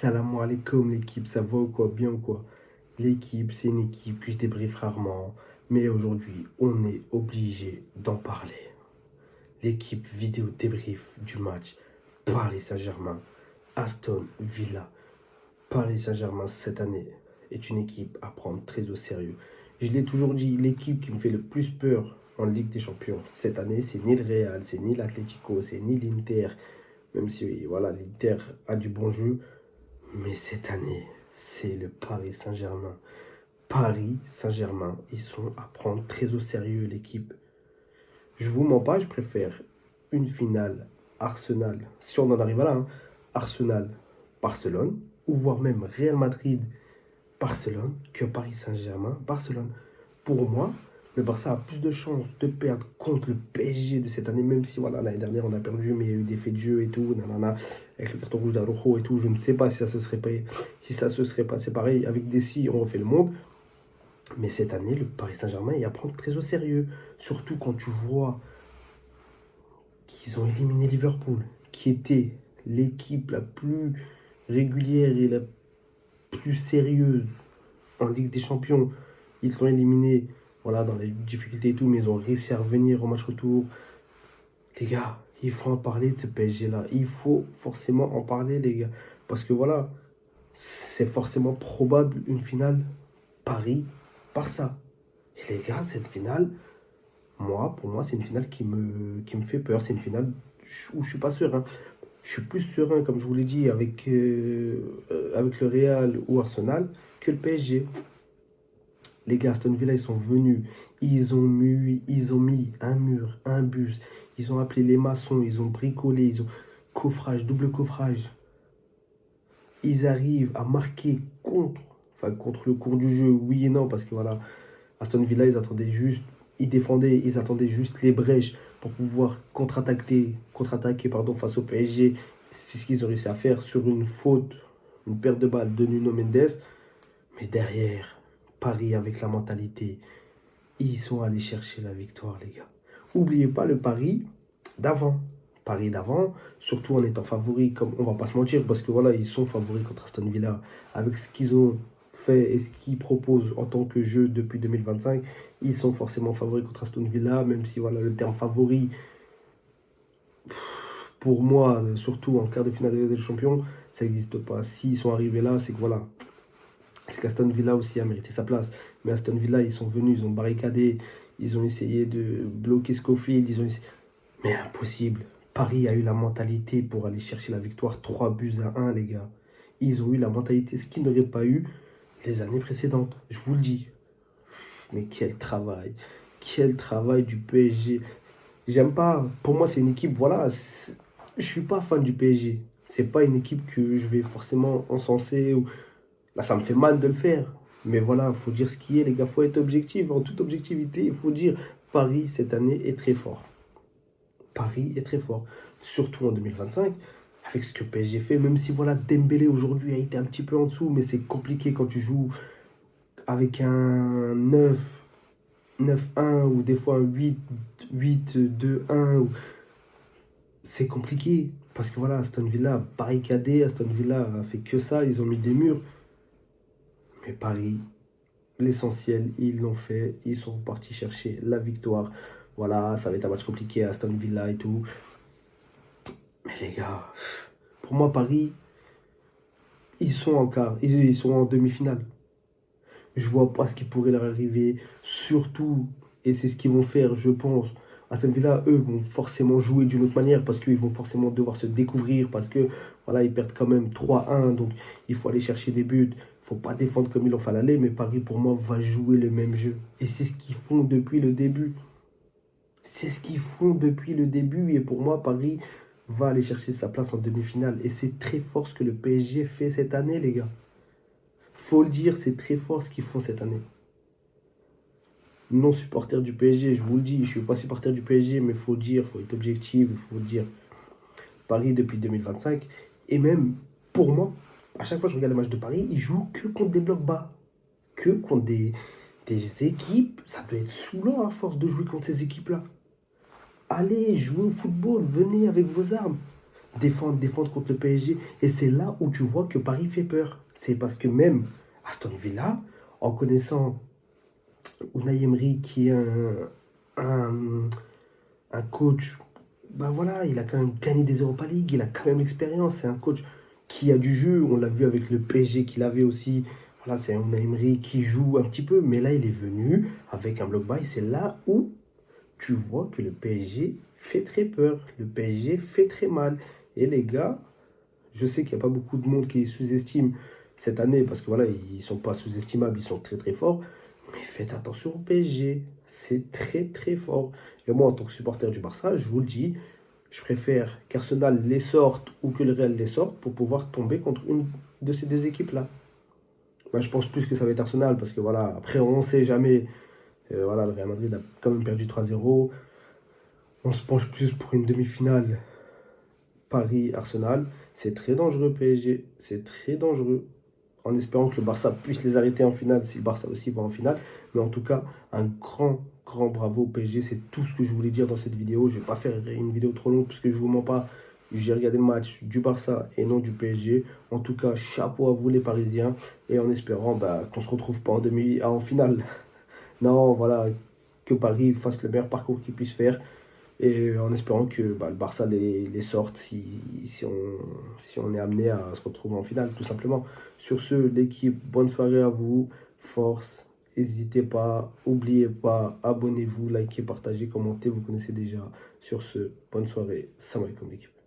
Salam alaikum l'équipe, ça va ou quoi? Bien ou quoi? L'équipe, c'est une équipe que je débriefe rarement, mais aujourd'hui, on est obligé d'en parler. L'équipe vidéo débrief du match Paris Saint-Germain, Aston Villa. Paris Saint-Germain, cette année, est une équipe à prendre très au sérieux. Je l'ai toujours dit, l'équipe qui me fait le plus peur en Ligue des Champions cette année, c'est ni le Real, c'est ni l'Atlético, c'est ni l'Inter. Même si voilà, l'Inter a du bon jeu, mais cette année, c'est le Paris Saint-Germain. Paris Saint-Germain, ils sont à prendre très au sérieux l'équipe. Je vous mens pas, je préfère une finale Arsenal, si on en arrive là, hein, Arsenal-Barcelone, ou voire même Real Madrid-Barcelone, que Paris Saint-Germain-Barcelone. Pour moi, le Barça a plus de chances de perdre contre le PSG de cette année, même si voilà, l'année dernière on a perdu, mais il y a eu des faits de jeu et tout, nanana, avec le carton rouge d'Araujo et tout. Je ne sais pas si ça se serait passé pareil. Avec Dessy, on refait le monde. Mais cette année, le Paris Saint-Germain, il prend très au sérieux. Surtout quand tu vois qu'ils ont éliminé Liverpool, qui était l'équipe la plus régulière et la plus sérieuse en Ligue des Champions. Ils l'ont éliminé, voilà, dans les difficultés et tout, mais ils ont réussi à revenir au match retour. Les gars, il faut en parler de ce PSG-là. Il faut forcément en parler, les gars. Parce que voilà, c'est forcément probable une finale Paris-Barça. Et les gars, cette finale, pour moi, c'est une finale qui me fait peur. C'est une finale où je suis pas serein. Je suis plus serein, comme je vous l'ai dit, avec le Real ou Arsenal que le PSG. Les gars, Aston Villa, ils sont venus. Ils ont mis un mur, un bus. Ils ont appelé les maçons. Ils ont bricolé. Ils ont coffrage, double coffrage. Ils arrivent à marquer contre le cours du jeu, oui et non, parce que voilà, Aston Villa, ils défendaient, ils attendaient juste les brèches pour pouvoir contre-attaquer face au PSG. C'est ce qu'ils ont réussi à faire sur une faute, une perte de balle de Nuno Mendes. Mais derrière, Paris avec la mentalité, ils sont allés chercher la victoire, les gars. N'oubliez pas le d'avant. Paris d'avant, surtout en étant favoris, comme on va pas se mentir, parce que voilà, ils sont favoris contre Aston Villa. Avec ce qu'ils ont fait et ce qu'ils proposent en tant que jeu depuis 2025, ils sont forcément favoris contre Aston Villa, même si voilà, le terme favori, pour moi, surtout en quart de finale de Ligue des Champions, ça n'existe pas. S'ils sont arrivés là, c'est que voilà, c'est qu'Aston Villa aussi a mérité sa place. Mais Aston Villa, ils sont venus, ils ont barricadé, ils ont essayé de bloquer Scofield, mais impossible. Paris a eu la mentalité pour aller chercher la victoire 3 buts à 1, les gars. Ils ont eu la mentalité, ce qu'ils n'auraient pas eu les années précédentes. Je vous le dis. Mais quel travail du PSG. J'aime pas. Pour moi, c'est une équipe, voilà. Je suis pas fan du PSG. C'est pas une équipe que je vais forcément encenser. Là, ça me fait mal de le faire. Mais voilà, il faut dire ce qui est, les gars. Il faut être objectif. En toute objectivité, il faut dire Paris, cette année, est très fort. Paris est très fort. Surtout en 2025, avec ce que PSG fait. Même si, voilà, Dembélé, aujourd'hui, a été un petit peu en dessous. Mais c'est compliqué quand tu joues avec un 9-1 ou des fois un 8-2-1. C'est compliqué. Parce que voilà, Aston Villa a barricadé. Aston Villa a fait que ça. Ils ont mis des murs. Mais Paris, l'essentiel, ils l'ont fait. Ils sont partis chercher la victoire. Voilà, ça va être un match compliqué à Aston Villa et tout. Mais les gars, pour moi, Paris, ils sont en quart. Ils sont en demi-finale. Je vois pas ce qui pourrait leur arriver. Surtout, et c'est ce qu'ils vont faire, je pense. Aston Villa, eux, vont forcément jouer d'une autre manière parce qu'ils vont forcément devoir se découvrir parce que voilà, ils perdent quand même 3-1. Donc, il faut aller chercher des buts. Il ne faut pas défendre comme ils l'ont fait à l'aller. Mais Paris, pour moi, va jouer le même jeu. Et c'est ce qu'ils font depuis le début. C'est ce qu'ils font depuis le début. Et pour moi, Paris va aller chercher sa place en demi-finale. Et c'est très fort ce que le PSG fait cette année, les gars. Faut le dire, c'est très fort ce qu'ils font cette année. Non supporter du PSG, je vous le dis, je ne suis pas supporter du PSG, mais il faut dire, il faut être objectif, il faut dire. Paris depuis 2025, et même pour moi, à chaque fois que je regarde les matchs de Paris, ils jouent que contre des blocs bas, que contre des équipes, ça peut être saoulant à force de jouer contre ces équipes-là. Allez, jouez au football, venez avec vos armes. défendre contre le PSG. Et c'est là où tu vois que Paris fait peur. C'est parce que même Aston Villa, en connaissant Unai Emery, qui est un, un coach, bah voilà, il a quand même gagné des Europa League, il a quand même l'expérience. C'est un coach qui a du jeu. On l'a vu avec le PSG qu'il avait aussi. Voilà, c'est un Unai Emery qui joue un petit peu. Mais là, il est venu avec un bloc bas. Et c'est là où tu vois que le PSG fait très peur. Le PSG fait très mal. Et les gars, je sais qu'il n'y a pas beaucoup de monde qui les sous-estime cette année parce que voilà, ils ne sont pas sous-estimables, ils sont très très forts. Mais faites attention au PSG, c'est très très fort. Et moi, en tant que supporter du Barça, je vous le dis, je préfère qu'Arsenal les sorte ou que le Real les sorte pour pouvoir tomber contre une de ces deux équipes-là. Moi, je pense plus que ça va être Arsenal parce que voilà, après, on ne sait jamais. Voilà, le Real Madrid a quand même perdu 3-0. On se penche plus pour une demi-finale Paris-Arsenal. C'est très dangereux, PSG. C'est très dangereux. En espérant que le Barça puisse les arrêter en finale, si le Barça aussi va en finale. Mais en tout cas, un grand bravo au PSG. C'est tout ce que je voulais dire dans cette vidéo. Je ne vais pas faire une vidéo trop longue parce que je ne vous mens pas. J'ai regardé le match du Barça et non du PSG. En tout cas, chapeau à vous les Parisiens. Et en espérant qu'on ne se retrouve pas en finale. Non, voilà, que Paris fasse le meilleur parcours qu'il puisse faire. Et en espérant que le Barça les sorte si on est amené à se retrouver en finale, tout simplement. Sur ce, l'équipe, bonne soirée à vous. Force, n'hésitez pas, oubliez pas, abonnez-vous, likez, partagez, commentez, vous connaissez déjà. Sur ce, bonne soirée. Salam alaikum l'équipe.